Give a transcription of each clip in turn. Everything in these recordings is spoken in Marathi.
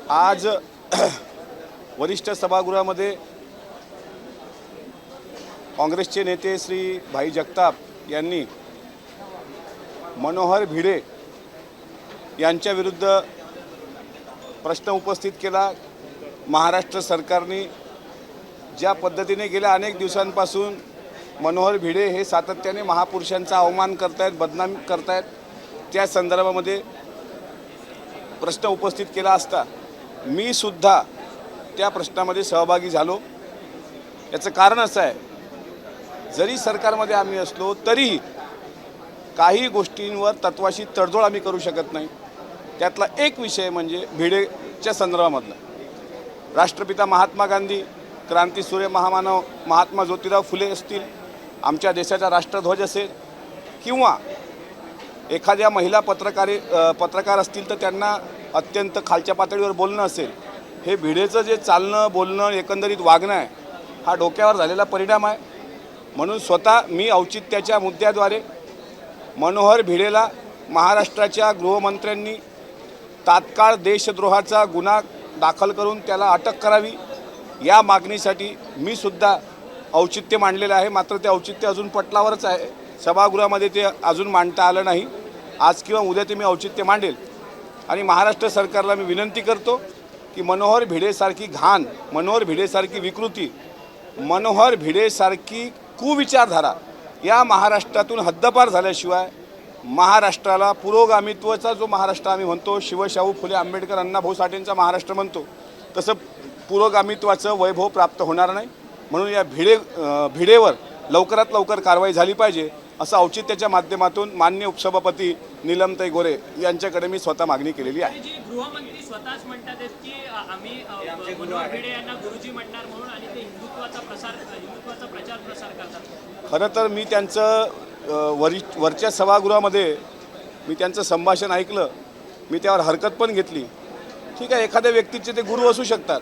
आज वरिष्ठ सभागृहामध्ये काँग्रेसचे नेते श्री भाई जगताप यांनी मनोहर भिडे यांच्या विरुद्ध प्रश्न उपस्थित केला। महाराष्ट्र सरकारने ज्या पद्धतीने गेल्या अनेक दिवसांपासून मनोहर भिडे हे सातत्याने महापुरुषांचा अवमान करतायत, बदनामी करतायत, त्या संदर्भामध्ये प्रश्न उपस्थित केला असता मी सुद्धा त्या प्रश्नामध्ये सहभागी झालो। याचं कारण असं आहे, जरी सरकारमध्ये आम्ही असलो तरीही काही गोष्टींवर तत्वाशी तडजोड आम्ही करू शकत नाही। त्यातला एक विषय म्हणजे भिडेच्या संदर्भामधला। राष्ट्रपिता महात्मा गांधी, क्रांतीसूर्य महामानव महात्मा ज्योतिराव फुले असतील, आमच्या देशाचा राष्ट्रध्वज असेल, किंवा एखाद्या महिला पत्रकार असतील तर त्यांना अत्यंत खालच्या पातळीवर बोलणं असेल, हे भिडेचं जे चालणं बोलणं एकंदरीत वागणं आहे हा डोक्यावर झालेला परिणाम आहे। म्हणून स्वतः मी औचित्याच्या मुद्द्याद्वारे मनोहर भिडेला महाराष्ट्राच्या गृहमंत्र्यांनी तात्काळ देशद्रोहाचा गुन्हा दाखल करून त्याला अटक करावी या मागणीसाठी मी सुद्धा औचित्य मांडलेलं आहे। मात्र ते औचित्य अजून पटलावरच आहे, सभागृहामध्ये ते अजून मांडता आलं नाही। आज किंवा उद्या ते मी औचित्य मांडेल आणि महाराष्ट्र सरकारला मी विनंती करतो की मनोहर भिडेसारखी घाण, मनोहर भिडेसारखी विकृती, मनोहर भिडेसारखी कुविचारधारा या महाराष्ट्रातून हद्दपार झाल्याशिवाय महाराष्ट्राला पुरोगामित्वाचा जो महाराष्ट्र आम्ही म्हणतो, शिवशाहू फुले आंबेडकर अण्णाभाऊ साठेंचा महाराष्ट्र म्हणतो, तसं पुरोगामित्वाचं वैभव प्राप्त होणार नाही। म्हणून या भिडेवर लवकरात लवकर कारवाई झाली पाहिजे असं औचित्याच्या माध्यमातून माननीय उपसभापती नीलमताई गोरे यांच्याकडे मी स्वतः मागणी केलेली आहे। गृहमंत्री स्वतःच म्हणतात की आम्ही मनोहर भिडे यांना गुरुजी म्हणणार म्हणून आणि ते हिंदुत्वाचा प्रचार प्रसार करतात। खरं तर मी त्यांचं वरच्या सभागृहामध्ये मी त्यांचं संभाषण ऐकलं, मी त्यावर हरकत पण घेतली। ठीक आहे, एखाद्या व्यक्तीचे ते गुरु असू शकतात,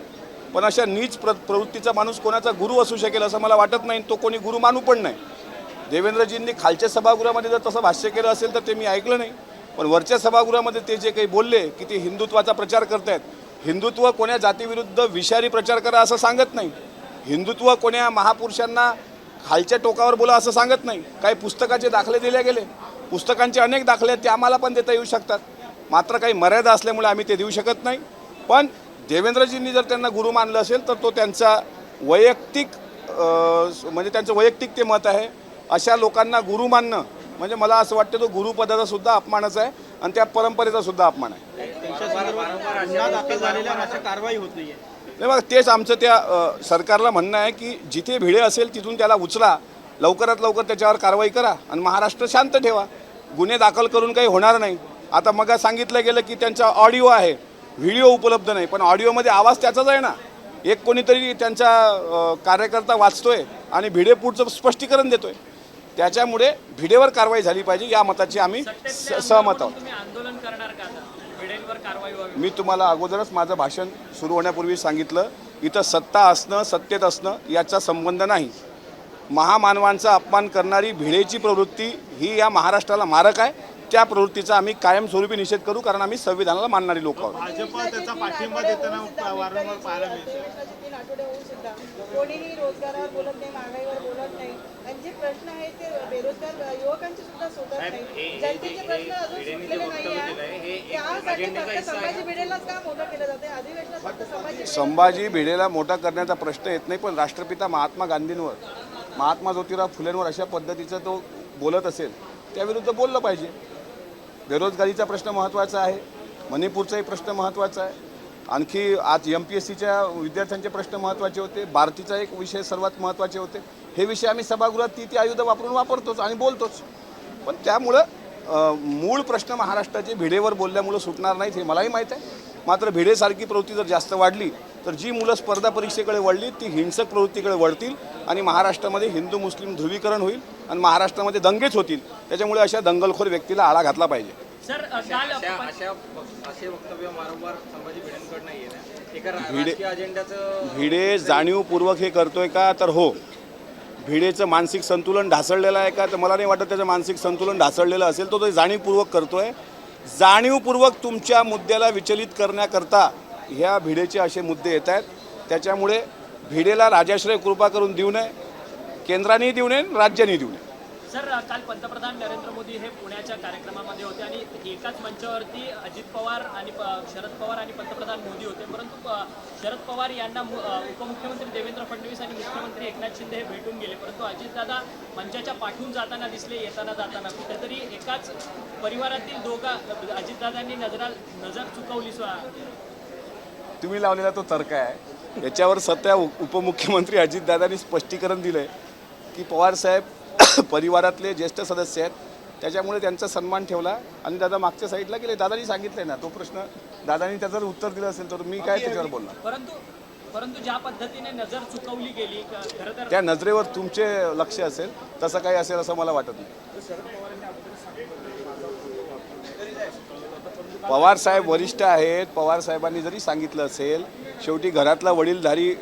पण अशा नीच प्रवृत्तीचा माणूस कोणाचा गुरु असू शकेल असं मला वाटत नाही, तो कोणी गुरु मानू पण नाही। देवेंद्रजींनी खालच्या सभागृहामध्ये जर तसं भाष्य केलं असेल तर ते मी ऐकलं नाही, पण वरच्या सभागृहामध्ये ते जे काही बोलले की ते हिंदुत्वाचा प्रचार करतायत, हिंदुत्व कोण्या जातीविरुद्ध विषारी प्रचार करा असं सांगत नाही, हिंदुत्व कोण्या महापुरुषांना खालच्या टोकावर बोला असं सांगत नाही। काही पुस्तकाचे दाखले दिले गेले, पुस्तकांचे अनेक दाखले आहेत, ते आम्हाला पण देता येऊ शकतात, मात्र काही मर्यादा असल्यामुळे आम्ही ते देऊ शकत नाही। पण देवेंद्रजींनी जर त्यांना गुरु मानलं असेल तर तो त्यांचा वैयक्तिक म्हणजे त्यांचं वैयक्तिक ते मत आहे। अशा लोकांना गुरु मानणं म्हणजे मला असं वाटतं तो गुरुपदाचा सुद्धा अपमानच आहे आणि त्या परंपरेचा सुद्धा अपमान आहे। कारवाई होत नाहीये नाही बघा, तेच आमचं त्या सरकारला म्हणणं आहे की जिथे भिडे असेल तिथून त्याला उचला, लवकरात लवकर त्याच्यावर कारवाई करा आणि महाराष्ट्र शांत ठेवा। गुन्हे दाखल करून काही होणार नाही। आता मग सांगितलं गेलं की त्यांचा ऑडिओ आहे, व्हिडिओ उपलब्ध नाही, पण ऑडिओमध्ये आवाज त्याचाच आहे ना। एक कोणीतरी त्यांचा कार्यकर्ता वाचतोय आणि भिडे पुढचं स्पष्टीकरण देतोय, त्याच्यामुळे भिडेवर कारवाई झाली पाहिजे या मताची आम्ही सहमत आहोत। आंदोलन करणार का भिडेंवर कारवाई व्हावी? मी तुम्हाला अगोदरच माझं भाषण सुरू होण्यापूर्वी सांगितलं, इथं सत्ता असणं सत्तेत असणं याचा संबंध नाही। महामानवांचा अपमान करणारी भिडेची प्रवृत्ती ही या महाराष्ट्राला मारक आहे, त्या प्रवृत्तीचा आम्ही कायमस्वरूपी निषेध करू, कारण आम्ही संविधानाला मानणारी लोक आहोत। भाजप त्याचा पाठिंबा देताना वारंवार पाहायला मिळतं। कोणीही रोजगारावर बोलत नाही, महागाईवर बोलत नाही, आणि जे प्रश्न आहेत ते बेरोजगार युवकांचे सुद्धा सुटत नाही, जनतेचे प्रश्न अजून सुटलेले नाही। त्यासाठी फक्त संभाजी भिडेलाच का मोठं केलं जाते? अधिवेशनात फक्त संभाजी भिडेला मोठा करण्याचा प्रश्न येत नाही, पण राष्ट्रपिता महात्मा गांधींवर, महात्मा ज्योतिराव फुलेंवर अशा पद्धतीचं तो बोलत असेल त्याविरुद्ध बोललं पाहिजे। बेरोजगारीचा प्रश्न महत्त्वाचा आहे, मणिपूरचाही प्रश्न महत्त्वाचा आहे, आणखी आज MPSCच्या विद्यार्थ्यांचे प्रश्न महत्त्वाचे होते, भारतीचा एक विषय सर्वात महत्त्वाचे होते। हे विषय आम्ही सभागृहात ती आयुध वापरून वापरतोच आणि बोलतोच, पण त्यामुळं मूळ प्रश्न महाराष्ट्राचे भिडेवर बोलल्यामुळं सुटणार नाहीत हे मलाही माहीत आहे। मात्र भिडेसारखी प्रवृत्ती जर जास्त वाढली तर जी मुलं स्पर्धा परीक्षेकडे वळली ती हिंसक प्रवृत्तीकडे वळतील आणि महाराष्ट्रामध्ये हिंदू मुस्लिम ध्रुवीकरण होईल आणि महाराष्ट्रामध्ये दंगेच होतील। त्याच्यामुळे अशा दंगलखोर व्यक्तीला आळा घातला पाहिजे। सर असे वक्तव्य वारंवार संभाजी भिडेंकडनं येत एका राजकीय अजेंड्याचं भिडे जाणीवपूर्वक हे करतोय का? तर हो, भिडेचं मानसिक संतुलन ढासळलेलं आहे का? तर मला नाही वाटत त्याचं मानसिक संतुलन ढासळलेलं असेल, तो जाणीवपूर्वक करतोय। जाणीवपूर्वक तुमच्या मुद्द्याला विचलित करण्याकरता ह्या भिडेचे असे मुद्दे येत आहेत. त्याच्यामुळे भिडेला राजाश्रय कृपा करून देऊ नये, केंद्रानेही देऊ नये, राज्यानेही देऊ नये. सर, काल पंतप्रधान नरेंद्र मोदी हे पुण्याच्या कार्यक्रमामध्ये होते आणि एकाच मंचावरती अजित पवार आणि शरद पवार आणि पंतप्रधान मोदी होते. परंतु शरद पवार यांना उपमुख्यमंत्री देवेंद्र फडणवीस आणि मुख्यमंत्री एकनाथ शिंदे हे भेटून गेले. परंतु अजितदादा मंचाच्या पाठवून जाताना दिसले, येताना जाताना. कुठेतरी एकाच परिवारातील अजितदादांनी नजर चुकवली. तुम्ही लावलेला तो तर्क आहे. याच्यावर सध्या उपमुख्यमंत्री अजितदादांनी स्पष्टीकरण दिलं आहे की पवारसाहेब परिवारातले ज्येष्ठ सदस्य आहेत, त्याच्यामुळे त्यांचा सन्मान ठेवला आणि दादा मागच्या साईडला गेले. दादानी सांगितलंय ना, तो प्रश्न दादानी त्याचं उत्तर दिलं असेल तर मी काय त्याच्यावर बोलणार. परंतु ज्या पद्धतीने नजर चुकवली गेली, खरं तर त्या नजरेवर तुमचे लक्ष असेल, तसं काही असेल असं मला वाटत नाही. पवार साहेब वरिष्ठ आहेत. पवार साहेबांनी जरी सांगितलं असेल, शेवटी घरातला वडीलधारी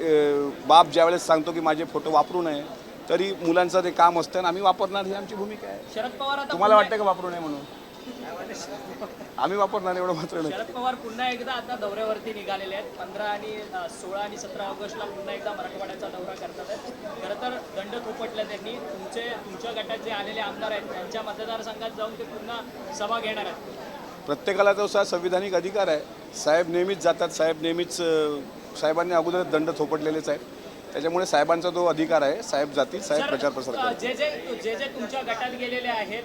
बाप ज्यावेळेस सांगतो की माझे फोटो वापरू नये, तरी मुलांचं ते काम असतं आणि आम्ही वापरणार, ही आमची भूमिका आहे. शरद पवार तुम्हाला वाटतं का वापरू नये म्हणून? आम्ही वापरणार, एवढं मात्र नाही. शरद पवार पुन्हा एकदा आता दौऱ्यावरती निघालेले आहेत. 15 आणि 16 आणि 17 ऑगस्टला पुन्हा एकदा मराठवाड्याचा दौरा करतात आहेत. खरं तर दंड थोपटला त्यांनी. तुमच्या गटात जे आलेले आमदार आहेत त्यांच्या मतदारसंघात जाऊन ते पुन्हा सभा घेणार आहेत. प्रत्येकाला तसा संविधानिक अधिकार आहे. साहेब नेहमीच जातात, साहेबांनी अगोदर दंड थोपटलेलेच आहेत. त्याच्यामुळे साहेबांचा तो अधिकार आहे, साहेब जातील, साहेब प्रचार प्रसार करतात. जे तुमच्या गटात गेलेले आहेत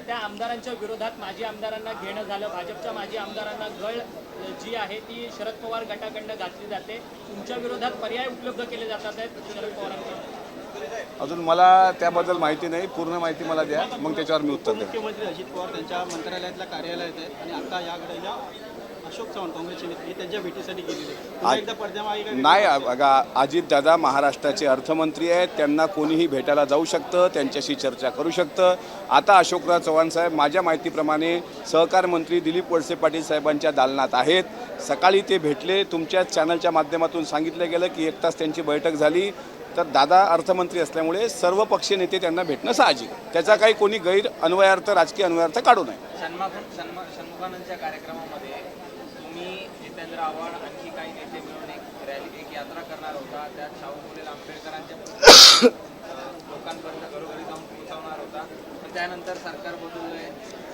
त्या आमदारांच्या विरोधात माजी आमदारांना घेणं झालं. भाजपच्या माजी आमदारांना गळ जी आहे ती शरद पवार गटाकडनं घातली जाते. तुमच्या विरोधात पर्याय उपलब्ध केले जातात आहेत शरद पवारांकडून. अजून मला त्याबद्दल माहिती नाही, पूर्ण माहिती मला द्या, मग त्याच्यावर मी उत्तर देईन. मुख्यमंत्री अजित पवार त्यांच्या मंत्रालयातल्या कार्यालयात आहेत आणि आता याकडे अशोक चव्हाण काँग्रेसचे नेते त्यांच्या भेटीसाठी गेलेले. एकदा पडद्यामागे नाही बघा, अजितदादा महाराष्ट्राचे अर्थमंत्री आहेत. त्यांना कोणीही भेटायला जाऊ शकतं, त्यांच्याशी चर्चा करू शकतं. आता अशोकराव चव्हाण साहेब माझ्या माहितीप्रमाणे सहकार मंत्री दिलीप वळसे पाटील साहेबांच्या दालनात आहेत. सकाळी ते भेटले. तुमच्याच चॅनलच्या माध्यमातून सांगितलं गेलं की 1 तास त्यांची बैठक झाली. तर दादा अर्थमंत्री असल्यामुळे सर्व पक्षीय नेते त्यांना भेटणं साहजिक. त्याचा काही कोणी गैर अन्वयार्थ, राजकीय अन्वयार्थ काढू नये. षण्मुखानंदच्या कार्यक्रमामध्ये तुम्ही, जितेंद्र आव्हाड, आणखी काही नेते मिळून एक यात्रा करणार होता. त्यात शाहू फुले आंबेडकरांच्या लोकांपर्यंत घरोघरी जाऊन पोहोचवणार होता. पण त्यानंतर सरकार बदललंय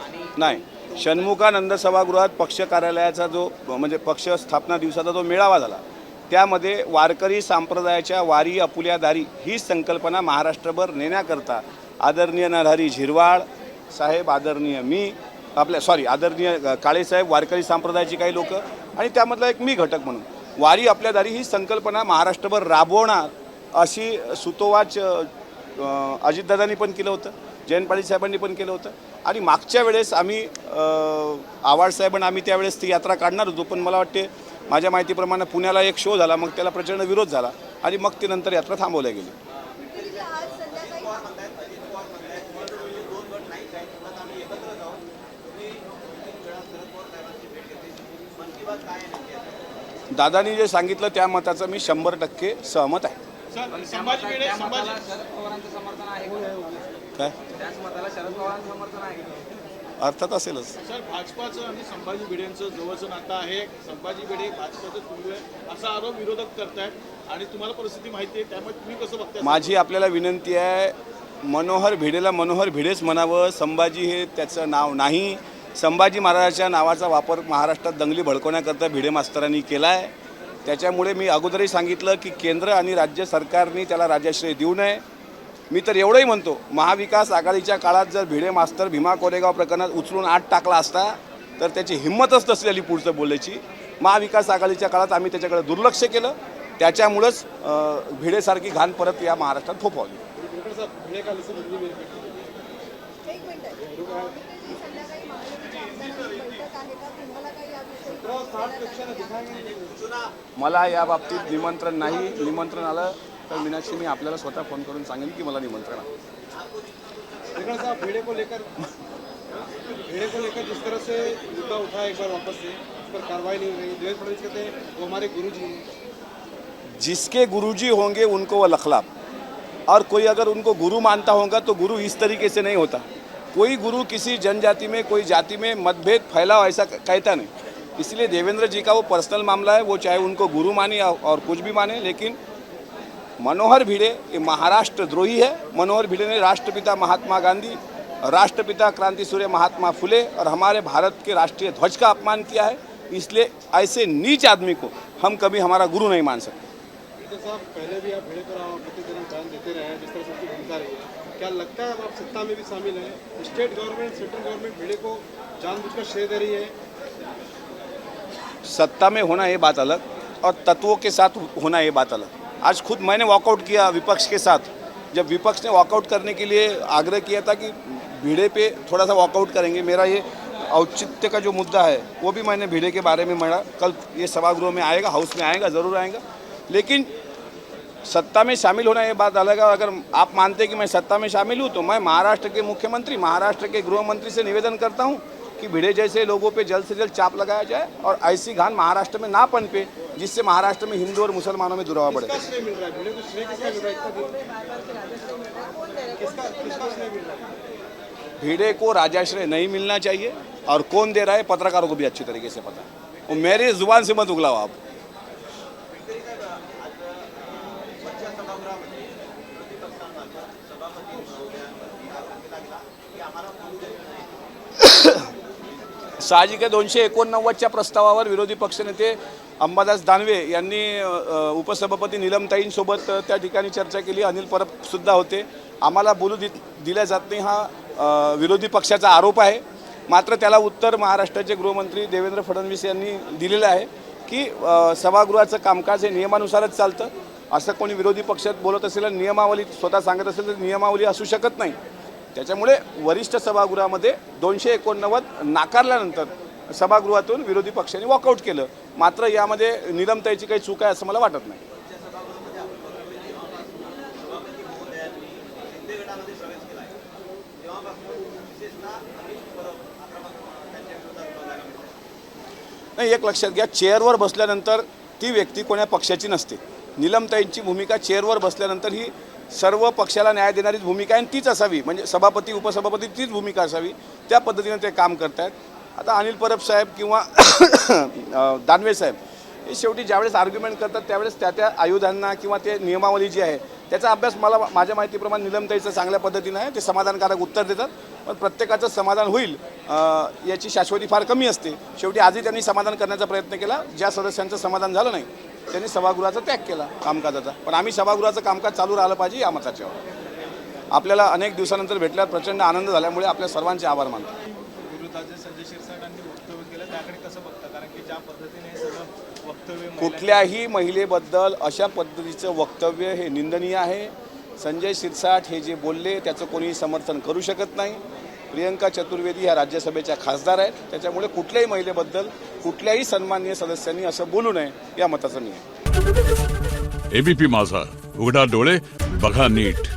आणि नाही, षण्मुखानंद सभागृहात पक्ष कार्यालयाचा जो म्हणजे पक्ष स्थापना दिवसाचा जो मेळावा झाला, त्यामध्ये वारकरी संप्रदायाच्या वारी आपुल्या दारी ही संकल्पना महाराष्ट्रभर नेण्याकरता आदरणीय नरहरी झिरवाळ साहेब, आदरणीय आदरणीय काळेसाहेब, वारकरी संप्रदायाची काही लोक आणि त्यामधला एक मी घटक म्हणून वारी आपल्या दारी ही संकल्पना महाराष्ट्रभर राबवणार अशी सुतोवाच अजितदादांनी पण केलं होतं, जयंत पाटील साहेबांनी पण केलं होतं. आणि मागच्या वेळेस आम्ही आव्हाडसाहेबांना आम्ही त्यावेळेस ती यात्रा काढणार होतो, पण मला वाटते माझ्या माहितीप्रमाणे पुण्याला एक शो झाला, मग त्याला प्रचंड विरोध झाला आणि मग ती नंतर यात्रा थांबवल्या गेली. दादानी जे सांगितलं त्या मताचं मी 100% सहमत आहे. संभाजी भिडे शरद पवारांचं समर्थन आहे काय त्याच मताला शरद पवारांचं समर्थन आहे. अर्थात असेलच. सर, भाजपाचं आणि संभाजी भिडेंचं जवळचं नातं आहे. संभाजी भिडे भाजपाचं सुरू आहे असा आरोप विरोधक करतायत आणि तुम्हाला परिस्थिती माहिती आहे, त्यामुळे तुम्ही कसं बघताय? माझी आपल्याला विनंती आहे, मनोहर भिडेला मनोहर भिडेच म्हणावं. संभाजी हे त्याचं नाव नाही. संभाजी महाराजांच्या नावाचा वापर महाराष्ट्रात दंगली भडकवण्याकरता भिडे मास्तरांनी केला आहे. त्याच्यामुळे मी अगोदरही सांगितलं की केंद्र आणि राज्य सरकारने त्याला राजाश्रय देऊ नये. मी तर एवढंही म्हणतो, महाविकास आघाडीच्या काळात जर भिडे मास्तर भीमा कोरेगाव प्रकरणात उचलून आत टाकला असता तर त्याची हिंमतच नसलेली पुढचं बोलायची. महाविकास आघाडीच्या काळात आम्ही त्याच्याकडे दुर्लक्ष केलं, त्याच्यामुळंच भिडेसारखी घाण परत या महाराष्ट्रात थोपवली. मला या बाबतीत निमंत्रण नाही. निमंत्रण आलं तर मीनाक्षी मी आपल्याला स्वतः फोन करून सांगेन की मला निमंत्रण आहे. भिड़े को लेकर जिस तरह से मुद्दा उठा एक बार वापस से, उस पर कार्रवाई नहीं हो रही. देवेंद्र फडणवीस कहते हैं वो हमारे गुरुजी हैं. जिसके गुरुजी होंगे उनको वो लखलाप, और कोई अगर उनको गुरु मानता होगा तो गुरु इस तरीके से नहीं होता. कोई गुरु किसी जनजाति में, कोई जाति में मतभेद फैलाओ ऐसा कहता नहीं. इसलिए देवेंद्र जी का वो पर्सनल मामला है, वो चाहे उनको गुरु माने और कुछ भी माने, लेकिन मनोहर भिड़े ये महाराष्ट्र द्रोही है। मनोहर भिड़े ने राष्ट्रपिता महात्मा गांधी, राष्ट्रपिता क्रांति सूर्य महात्मा फुले और हमारे भारत के राष्ट्रीय ध्वज का अपमान किया है। इसलिए ऐसे नीच आदमी को हम कभी हमारा गुरु नहीं मान सकते। साहब, पहले भी आप भिड़े पर प्रतिदिन बयान देते रहे हैं, जिस तरह से उनकी भूमिका रही है, क्या लगता है अब आप सत्ता में भी शामिल हैं? स्टेट गवर्नमेंट, सेंट्रल गवर्नमेंट भिड़े को जानबूझकर श्रेय दे रही है? सत्ता में होना ये बात अलग और तत्वों के साथ होना ये बात अलग। आज खुद मैंने वॉकआउट किया विपक्ष के साथ, जब विपक्ष ने वॉकआउट करने के लिए आग्रह किया था कि भिड़े पे थोड़ा सा वॉकआउट करेंगे, मेरा ये औचित्य का जो मुद्दा है वो भी मैंने भिड़े के बारे में मढ़ा। कल ये सभागृह में आएगा, हाउस में आएगा, ज़रूर आएगा। लेकिन सत्ता में शामिल होना ये बात अलग है। अगर आप मानते हैं कि मैं सत्ता में शामिल हूँ तो मैं महाराष्ट्र के मुख्यमंत्री, महाराष्ट्र के गृह मंत्री से निवेदन करता हूँ कि भिड़े जैसे लोगों पे जल्द से जल्द चाप लगाया जाए और ऐसी घान महाराष्ट्र में ना पनपे जिससे महाराष्ट्र में हिंदू और मुसलमानों में दुरावा बढ़े। किसका श्रेय मिल रहा है भिड़े को? श्रेय किसका मिल रहा है? किसका श्रेय मिल रहा है? भिड़े को राजाश्रय नहीं मिलना चाहिए और कौन दे रहा है पत्रकारों को भी अच्छी तरीके से पता है। वो मेरी जुबान से मत उगलाओ आप। साहजिक आहे 289च्या प्रस्तावावर विरोधी पक्षनेते अंबादास दानवे यांनी उपसभापती नीलमताईंसोबत त्या ठिकाणी चर्चा केली। अनिल परब सुद्धा होते। आम्हाला बोलू दिल्या जात नाही हा विरोधी पक्षाचा आरोप आहे। मात्र त्याला उत्तर महाराष्ट्राचे गृहमंत्री देवेंद्र फडणवीस यांनी दिलेलं आहे की सभागृहाचं कामकाज हे नियमानुसारच चालतं। असं कोणी विरोधी पक्षात बोलत असेल, नियमावली स्वतः सांगत असेल तर नियमावली असू शकत नाही। त्याच्यामुळे वरिष्ठ सभागृहामध्ये 289 नाकारल्यानंतर सभागृहातून विरोधी पक्षाने वॉकआउट केलं। मात्र यामध्ये नीलमताईची काही चूक आहे असं मला वाटत नाही। नाही, एक लक्षात घ्या, चेअरवर बसल्यानंतर ती व्यक्ती कोण्या पक्षाची नसते। नीलमताईंची भूमिका चेअरवर बसल्यानंतर ही सर्व पक्षाला न्याय देणारीच भूमिका आहे, तीच असावी। म्हणजे सभापती उपसभापती तीच भूमिका असावी, त्या पद्धतीने ते काम करतायत। आता अनिल परब साहेब किंवा दानवे साहेब हे शेवटी ज्यावेळेस आर्ग्युमेंट करतात त्यावेळेस त्या आयुधांना किंवा ते नियमावली जी आहे त्याचा अभ्यास मला माझ्या माहितीप्रमाणे नीलमताईचं चांगल्या पद्धतीने आहे। ते समाधानकारक उत्तर देतात, पण प्रत्येकाचं समाधान होईल याची शाश्वती फार कमी असते। शेवटी आजही त्यांनी समाधान करण्याचा प्रयत्न केला। ज्या सदस्यांचं समाधान झालं नाही त्यांनी सभागृहाचा त्याग केला कामकाजाचा। पण आम्ही सभागृहाचं कामकाज चालू राहिलं पाहिजे या मताच्या। आपल्याला अनेक दिवसानंतर भेटल्यावर प्रचंड आनंद झाल्यामुळे आपल्या सर्वांचे आभार मानतो। विरोधाचे संजय शिरसाटांनी वक्तव्य केलं, त्याकडे कसं बघता? कारण की ज्या पद्धतीने हे सगळं वक्तव्य कुठल्याही महिलेबद्दल अशा पद्धतीचं वक्तव्य हे निंदनीय आहे। संजय शिरसाट हे जे बोलले त्याचं कोणीही समर्थन करू शकत नाही। प्रियंका चतुर्वेदी ह्या राज्यसभेच्या खासदार आहेत, त्याच्यामुळे कुठल्याही महिलेबद्दल कुठल्याही सन्माननीय सदस्यांनी असं बोलू नये या मताचं मी आहे। एबीपी माझा, उघडा डोळे बघा नीट।